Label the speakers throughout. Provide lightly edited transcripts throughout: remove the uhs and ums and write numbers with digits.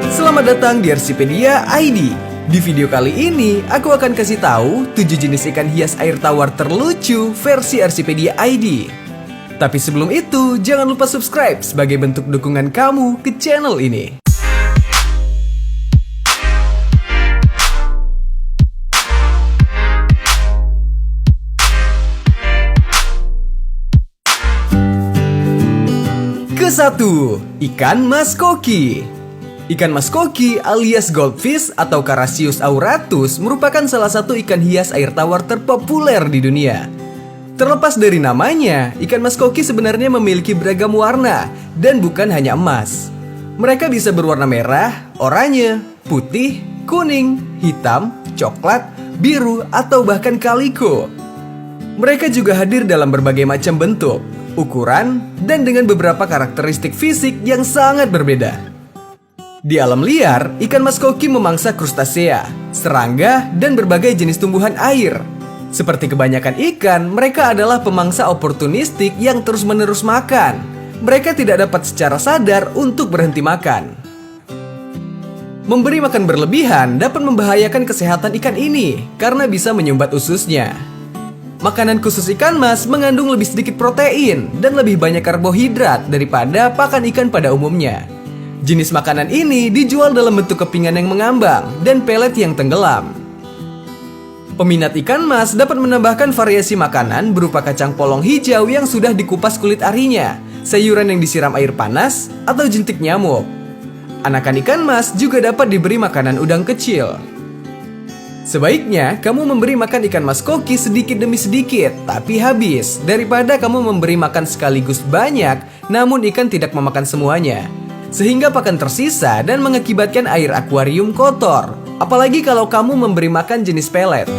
Speaker 1: Selamat datang di Arsipedia ID. Di video kali ini, aku akan kasih tahu 7 jenis ikan hias air tawar terlucu versi Arsipedia ID. Tapi sebelum itu, jangan lupa subscribe sebagai bentuk dukungan kamu ke channel ini. Ke-1, ikan mas koki. Ikan mas koki alias goldfish atau Carassius auratus merupakan salah satu ikan hias air tawar terpopuler di dunia. Terlepas dari namanya, ikan mas koki sebenarnya memiliki beragam warna dan bukan hanya emas. Mereka bisa berwarna merah, oranye, putih, kuning, hitam, coklat, biru, atau bahkan kaliko. Mereka juga hadir dalam berbagai macam bentuk, ukuran, dan dengan beberapa karakteristik fisik yang sangat berbeda. Di alam liar, ikan mas koki memangsa krustasea, serangga, dan berbagai jenis tumbuhan air. Seperti kebanyakan ikan, mereka adalah pemangsa oportunistik yang terus-menerus makan. Mereka tidak dapat secara sadar untuk berhenti makan. Memberi makan berlebihan dapat membahayakan kesehatan ikan ini karena bisa menyumbat ususnya. Makanan khusus ikan mas mengandung lebih sedikit protein dan lebih banyak karbohidrat daripada pakan ikan pada umumnya. Jenis makanan ini dijual dalam bentuk kepingan yang mengambang dan pelet yang tenggelam. Peminat ikan mas dapat menambahkan variasi makanan berupa kacang polong hijau yang sudah dikupas kulit arinya, sayuran yang disiram air panas, atau jentik nyamuk. Anakan ikan mas juga dapat diberi makanan udang kecil. Sebaiknya kamu memberi makan ikan mas koki sedikit demi sedikit, tapi habis, daripada kamu memberi makan sekaligus banyak, namun ikan tidak memakan semuanya. Sehingga pakan tersisa dan mengakibatkan air akuarium kotor. Apalagi kalau kamu memberi makan jenis pelet.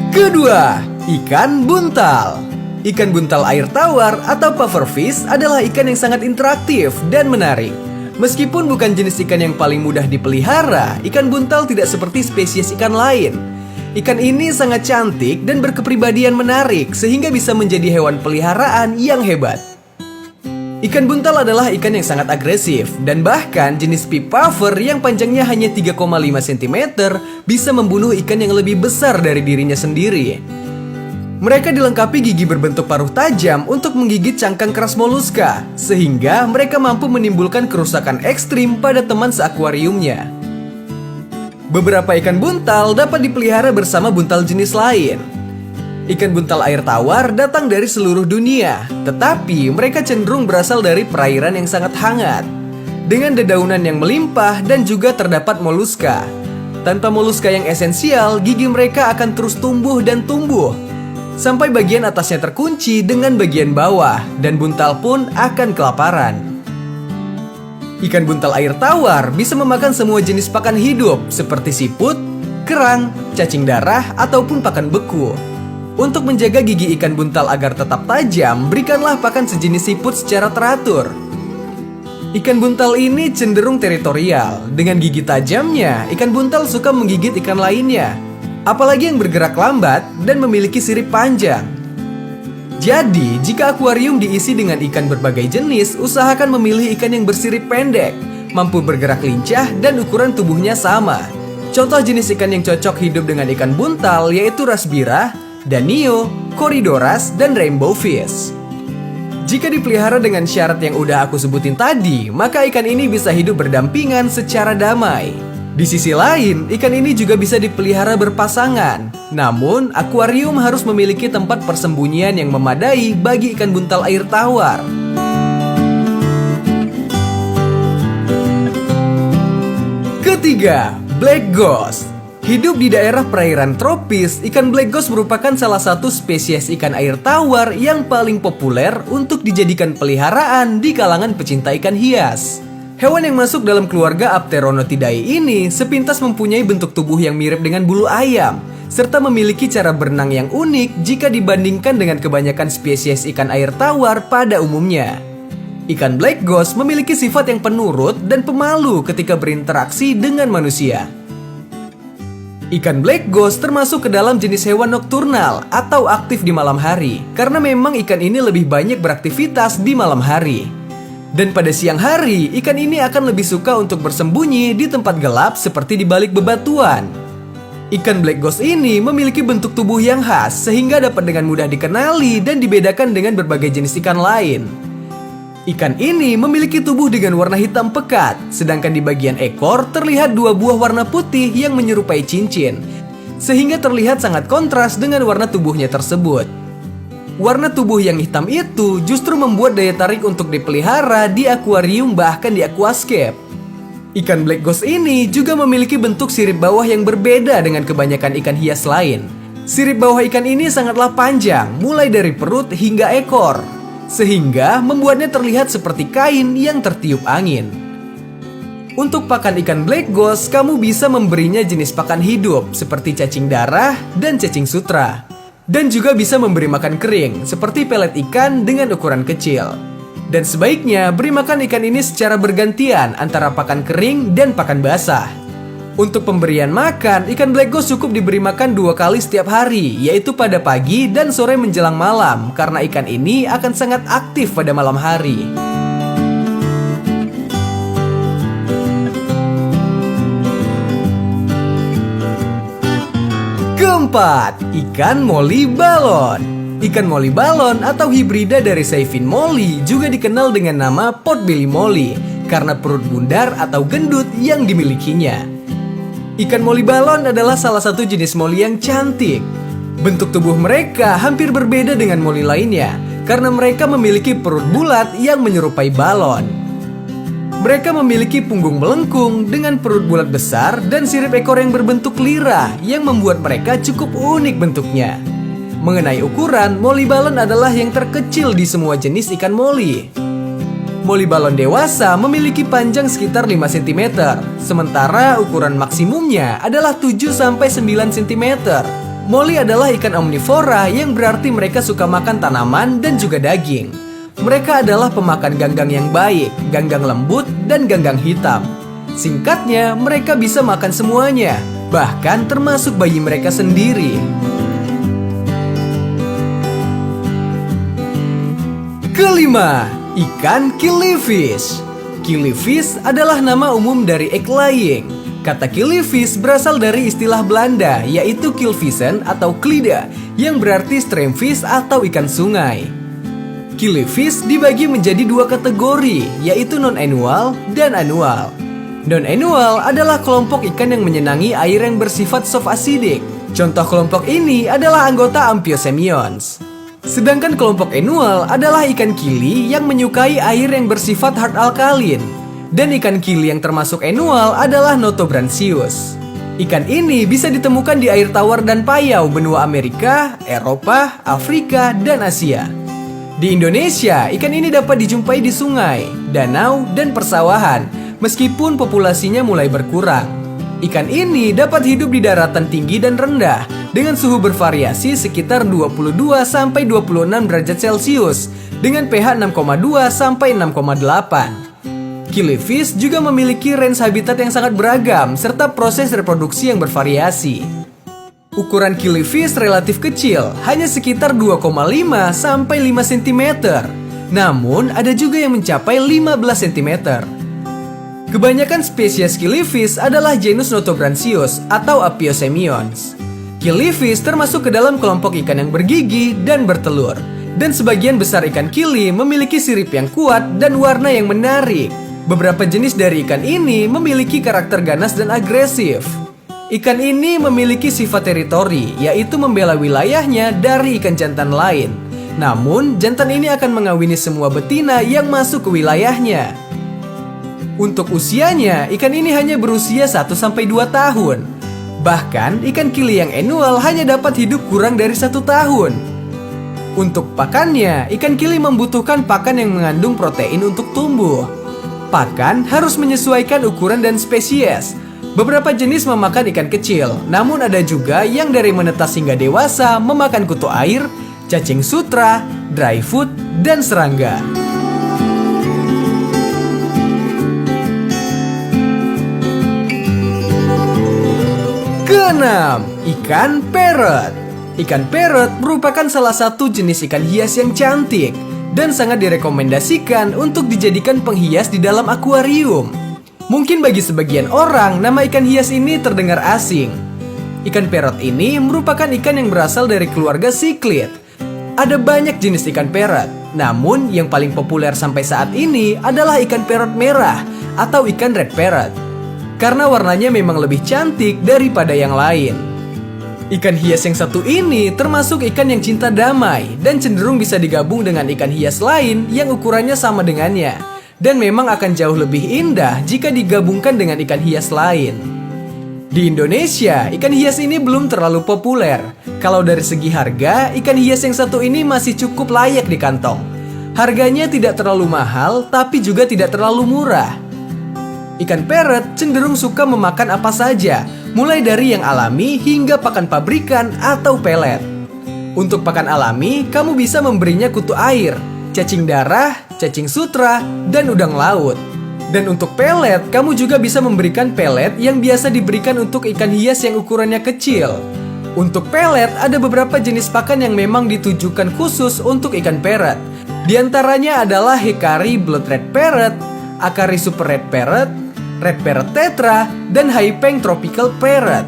Speaker 1: Kedua, ikan buntal. Ikan buntal air tawar atau pufferfish adalah ikan yang sangat interaktif dan menarik. Meskipun bukan jenis ikan yang paling mudah dipelihara, ikan buntal tidak seperti spesies ikan lain. Ikan ini sangat cantik dan berkepribadian menarik sehingga bisa menjadi hewan peliharaan yang hebat. Ikan buntal adalah ikan yang sangat agresif dan bahkan jenis pea puffer yang panjangnya hanya 3,5 cm bisa membunuh ikan yang lebih besar dari dirinya sendiri. Mereka dilengkapi gigi berbentuk paruh tajam untuk menggigit cangkang keras moluska, sehingga mereka mampu menimbulkan kerusakan ekstrim pada teman seakuariumnya. Beberapa ikan buntal dapat dipelihara bersama buntal jenis lain. Ikan buntal air tawar datang dari seluruh dunia, tetapi mereka cenderung berasal dari perairan yang sangat hangat, dengan dedaunan yang melimpah dan juga terdapat moluska. Tanpa moluska yang esensial, gigi mereka akan terus tumbuh dan tumbuh sampai bagian atasnya terkunci dengan bagian bawah, dan buntal pun akan kelaparan. Ikan buntal air tawar bisa memakan semua jenis pakan hidup seperti siput, kerang, cacing darah, ataupun pakan beku. Untuk menjaga gigi ikan buntal agar tetap tajam, berikanlah pakan sejenis siput secara teratur. Ikan buntal ini cenderung teritorial. Dengan gigi tajamnya, ikan buntal suka menggigit ikan lainnya, apalagi yang bergerak lambat dan memiliki sirip panjang. Jadi, jika akuarium diisi dengan ikan berbagai jenis, usahakan memilih ikan yang bersirip pendek, mampu bergerak lincah, dan ukuran tubuhnya sama. Contoh jenis ikan yang cocok hidup dengan ikan buntal yaitu rasbira, danio, corydoras, dan rainbow fish. Jika dipelihara dengan syarat yang udah aku sebutin tadi, maka ikan ini bisa hidup berdampingan secara damai. Di sisi lain, ikan ini juga bisa dipelihara berpasangan. Namun, akuarium harus memiliki tempat persembunyian yang memadai bagi ikan buntal air tawar. Ketiga, black ghost. Hidup di daerah perairan tropis, ikan black ghost merupakan salah satu spesies ikan air tawar yang paling populer untuk dijadikan peliharaan di kalangan pecinta ikan hias. Hewan yang masuk dalam keluarga Apteronotidae ini sepintas mempunyai bentuk tubuh yang mirip dengan bulu ayam, serta memiliki cara berenang yang unik jika dibandingkan dengan kebanyakan spesies ikan air tawar pada umumnya. Ikan black ghost memiliki sifat yang penurut dan pemalu ketika berinteraksi dengan manusia. Ikan black ghost termasuk ke dalam jenis hewan nokturnal atau aktif di malam hari, karena memang ikan ini lebih banyak beraktivitas di malam hari. Dan pada siang hari, ikan ini akan lebih suka untuk bersembunyi di tempat gelap seperti di balik bebatuan. Ikan black ghost ini memiliki bentuk tubuh yang khas sehingga dapat dengan mudah dikenali dan dibedakan dengan berbagai jenis ikan lain. Ikan ini memiliki tubuh dengan warna hitam pekat, sedangkan di bagian ekor terlihat dua buah warna putih yang menyerupai cincin, sehingga terlihat sangat kontras dengan warna tubuhnya tersebut. Warna tubuh yang hitam itu justru membuat daya tarik untuk dipelihara di akuarium bahkan di aquascape. Ikan black ghost ini juga memiliki bentuk sirip bawah yang berbeda dengan kebanyakan ikan hias lain. Sirip bawah ikan ini sangatlah panjang, mulai dari perut hingga ekor, sehingga membuatnya terlihat seperti kain yang tertiup angin. Untuk pakan ikan black ghost, kamu bisa memberinya jenis pakan hidup seperti cacing darah dan cacing sutra. Dan juga bisa memberi makan kering seperti pelet ikan dengan ukuran kecil. Dan sebaiknya beri makan ikan ini secara bergantian antara pakan kering dan pakan basah. Untuk pemberian makan, ikan black ghost cukup diberi makan 2 kali setiap hari, yaitu pada pagi dan sore menjelang malam, karena ikan ini akan sangat aktif pada malam hari. Keempat, ikan molly balon. Ikan molly balon atau hibrida dari saifin molly juga dikenal dengan nama potbelly molly karena perut bundar atau gendut yang dimilikinya. Ikan molly balon adalah salah satu jenis molly yang cantik. Bentuk tubuh mereka hampir berbeda dengan molly lainnya karena mereka memiliki perut bulat yang menyerupai balon. Mereka memiliki punggung melengkung dengan perut bulat besar dan sirip ekor yang berbentuk lirah yang membuat mereka cukup unik bentuknya. Mengenai ukuran, molly balon adalah yang terkecil di semua jenis ikan molly. Molly balon dewasa memiliki panjang sekitar 5 cm, sementara ukuran maksimumnya adalah 7-9 cm. Molly adalah ikan omnivora yang berarti mereka suka makan tanaman dan juga daging. Mereka adalah pemakan ganggang yang baik, ganggang lembut, dan ganggang hitam. Singkatnya, mereka bisa makan semuanya, bahkan termasuk bayi mereka sendiri. Kelima, ikan killifish. Killifish adalah nama umum dari egg laying. Kata killifish berasal dari istilah Belanda, yaitu kilvissen atau klida, yang berarti streamfish atau ikan sungai. Killifish dibagi menjadi 2 kategori, yaitu non-annual dan annual. Non-annual adalah kelompok ikan yang menyenangi air yang bersifat soft acidic. Contoh kelompok ini adalah anggota Amphiosemtions. Sedangkan kelompok annual adalah ikan kili yang menyukai air yang bersifat hard alkalin. Dan ikan kili yang termasuk annual adalah Notobranchius. Ikan ini bisa ditemukan di air tawar dan payau benua Amerika, Eropa, Afrika, dan Asia. Di Indonesia, ikan ini dapat dijumpai di sungai, danau, dan persawahan, meskipun populasinya mulai berkurang. Ikan ini dapat hidup di daratan tinggi dan rendah, dengan suhu bervariasi sekitar 22-26 derajat Celcius, dengan pH 6,2-6,8. Killifish juga memiliki range habitat yang sangat beragam, serta proses reproduksi yang bervariasi. Ukuran killifish relatif kecil, hanya sekitar 2,5-5 cm. Namun, ada juga yang mencapai 15 cm. Kebanyakan spesies killifish adalah genus Notobranchius atau Apiosemtions. Killifish termasuk ke dalam kelompok ikan yang bergigi dan bertelur. Dan sebagian besar ikan kili memiliki sirip yang kuat dan warna yang menarik. Beberapa jenis dari ikan ini memiliki karakter ganas dan agresif. Ikan ini memiliki sifat teritori, yaitu membela wilayahnya dari ikan jantan lain. Namun, jantan ini akan mengawini semua betina yang masuk ke wilayahnya. Untuk usianya, ikan ini hanya berusia 1-2 tahun. Bahkan, ikan kili yang annual hanya dapat hidup kurang dari 1 tahun. Untuk pakannya, ikan kili membutuhkan pakan yang mengandung protein untuk tumbuh. Pakan harus menyesuaikan ukuran dan spesies. Beberapa jenis memakan ikan kecil, namun ada juga yang dari menetas hingga dewasa memakan kutu air, cacing sutra, dry food, dan serangga. Keenam, ikan parrot. Ikan parrot merupakan salah satu jenis ikan hias yang cantik dan sangat direkomendasikan untuk dijadikan penghias di dalam akuarium. Mungkin bagi sebagian orang, nama ikan hias ini terdengar asing. Ikan parrot ini merupakan ikan yang berasal dari keluarga cichlid. Ada banyak jenis ikan parrot, namun yang paling populer sampai saat ini adalah ikan parrot merah atau ikan red parrot. Karena warnanya memang lebih cantik daripada yang lain. Ikan hias yang satu ini termasuk ikan yang cinta damai dan cenderung bisa digabung dengan ikan hias lain yang ukurannya sama dengannya. Dan memang akan jauh lebih indah jika digabungkan dengan ikan hias lain. Di Indonesia, ikan hias ini belum terlalu populer. Kalau dari segi harga, ikan hias yang satu ini masih cukup layak di kantong. Harganya tidak terlalu mahal, tapi juga tidak terlalu murah. Ikan parrot cenderung suka memakan apa saja, mulai dari yang alami hingga pakan pabrikan atau pelet. Untuk pakan alami, kamu bisa memberinya kutu air, cacing darah, cacing sutra, dan udang laut. Dan untuk pelet, kamu juga bisa memberikan pelet yang biasa diberikan untuk ikan hias yang ukurannya kecil. Untuk pelet, ada beberapa jenis pakan yang memang ditujukan khusus untuk ikan parrot. Di antaranya adalah Hikari Blood Red Parrot, Akari Super Red Parrot, Red Parrot Tetra, dan Haipeng Tropical Parrot.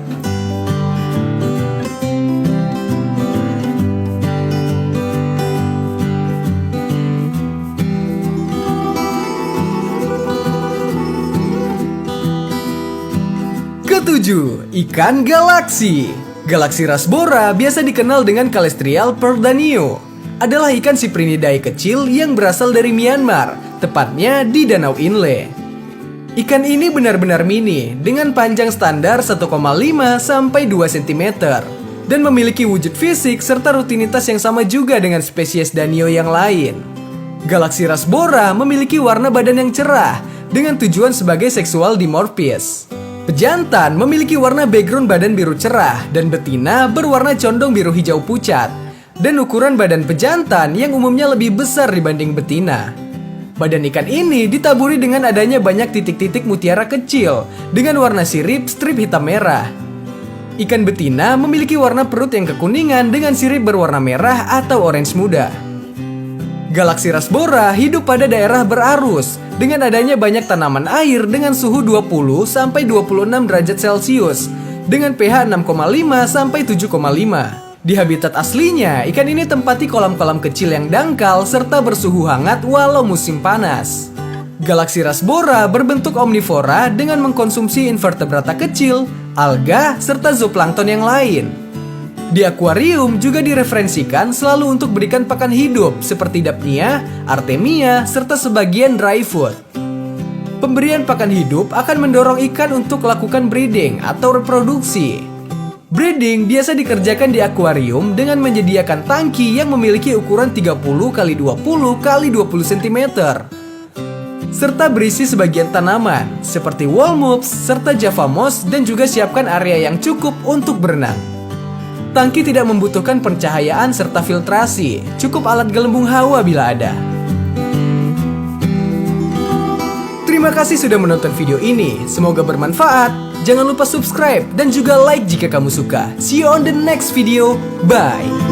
Speaker 1: Ketujuh, ikan galaksi. Galaksi rasbora biasa dikenal dengan Calestrial perdanio. Adalah ikan Cyprinidae kecil yang berasal dari Myanmar, tepatnya di Danau Inle. Ikan ini benar-benar mini, dengan panjang standar 1,5 sampai 2 cm, dan memiliki wujud fisik serta rutinitas yang sama juga dengan spesies danio yang lain. Galaksi rasbora memiliki warna badan yang cerah, dengan tujuan sebagai seksual dimorphis. Pejantan memiliki warna background badan biru cerah, dan betina berwarna condong biru hijau pucat, dan ukuran badan pejantan yang umumnya lebih besar dibanding betina. Badan ikan ini ditaburi dengan adanya banyak titik-titik mutiara kecil dengan warna sirip strip hitam merah. Ikan betina memiliki warna perut yang kekuningan dengan sirip berwarna merah atau orange muda. Galaksi rasbora hidup pada daerah berarus dengan adanya banyak tanaman air dengan suhu 20 sampai 26 derajat Celcius dengan pH 6,5 sampai 7,5. Di habitat aslinya, ikan ini tempati kolam-kolam kecil yang dangkal serta bersuhu hangat walau musim panas. Galaksi rasbora berbentuk omnivora dengan mengkonsumsi invertebrata kecil, alga, serta zooplankton yang lain. Di akuarium juga direferensikan selalu untuk berikan pakan hidup seperti Dapnia, Artemia, serta sebagian dry food. Pemberian pakan hidup akan mendorong ikan untuk melakukan breeding atau reproduksi. Breeding biasa dikerjakan di akuarium dengan menyediakan tangki yang memiliki ukuran 30 x 20 x 20 cm. Serta berisi sebagian tanaman seperti wall mops serta java moss dan juga siapkan area yang cukup untuk berenang. Tangki tidak membutuhkan pencahayaan serta filtrasi, cukup alat gelembung hawa bila ada. Terima kasih sudah menonton video ini, semoga bermanfaat. Jangan lupa subscribe dan juga like jika kamu suka. See you on the next video. Bye.